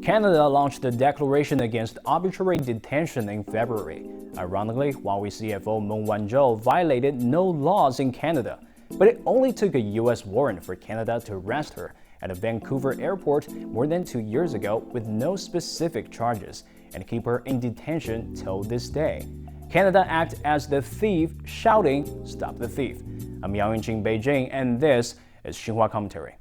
Canada launched a declaration against arbitrary detention in February. Ironically, Huawei CFO Meng Wanzhou violated no laws in Canada, but it only took a U.S. warrant for Canada to arrest her at a Vancouver airport more than 2 years ago with no specific charges and keep her in detention till this day. Canada acted as the thief, shouting, "Stop the thief." I'm Yang Yunqing, Beijing, and this is Xinhua Commentary.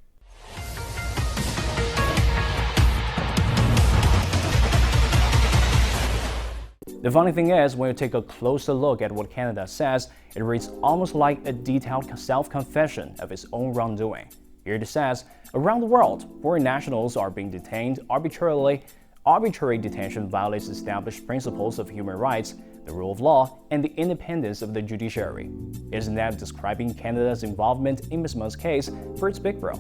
The funny thing is, when you take a closer look at what Canada says, it reads almost like a detailed self-confession of its own wrongdoing. Here it says, around the world, foreign nationals are being detained arbitrarily. Arbitrary detention violates established principles of human rights, the rule of law, and the independence of the judiciary. Isn't that describing Canada's involvement in Ms. Meng's case for its big bro?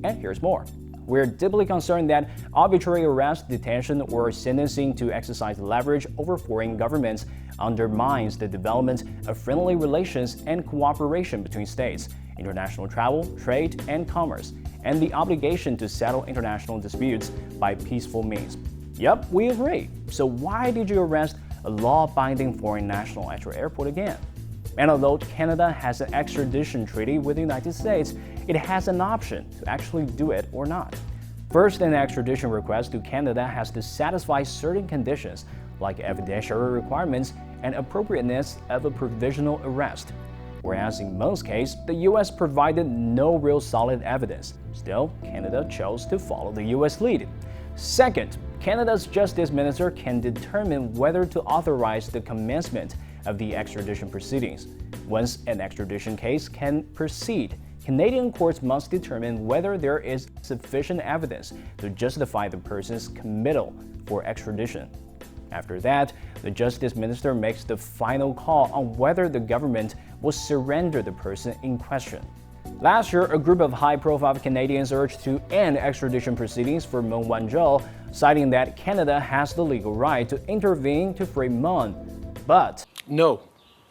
And here's more. We're deeply concerned that arbitrary arrest, detention, or sentencing to exercise leverage over foreign governments undermines the development of friendly relations and cooperation between states, international travel, trade, and commerce, and the obligation to settle international disputes by peaceful means. Yep, we agree. So why did you arrest a law-binding foreign national at your airport again? And although Canada has an extradition treaty with the United States, it has an option to actually do it or not. First, an extradition request to Canada has to satisfy certain conditions, like evidentiary requirements and appropriateness of a provisional arrest. Whereas in Meng's case, the U.S. provided no real solid evidence. Still, Canada chose to follow the U.S. lead. Second, Canada's Justice Minister can determine whether to authorize the commencement of the extradition proceedings. Once an extradition case can proceed, Canadian courts must determine whether there is sufficient evidence to justify the person's committal for extradition. After that, the Justice Minister makes the final call on whether the government will surrender the person in question. Last year, a group of high-profile Canadians urged to end extradition proceedings for Meng Wanzhou, citing that Canada has the legal right to intervene to free Meng. But no,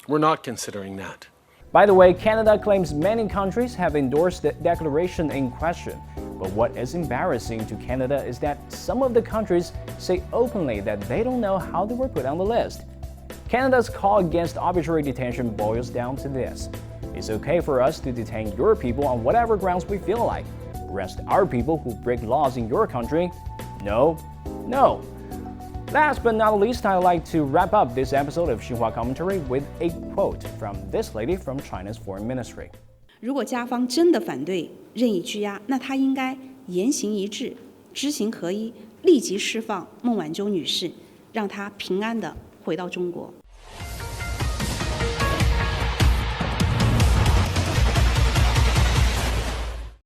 we're not considering that. By the way, Canada claims many countries have endorsed the declaration in question. But what is embarrassing to Canada is that some of the countries say openly that they don't know how they were put on the list. Canada's call against arbitrary detention boils down to this. It's okay for us to detain your people on whatever grounds we feel like. Arrest our people who break laws in your country? No, no. Last but not least, I'd like to wrap up this episode of Xinhua Commentary with a quote from this lady from China's Foreign Ministry. 如果家方真的反对任意拘押，那他应该言行一致，知行合一，立即释放孟晚舟女士，让她平安地回到中国。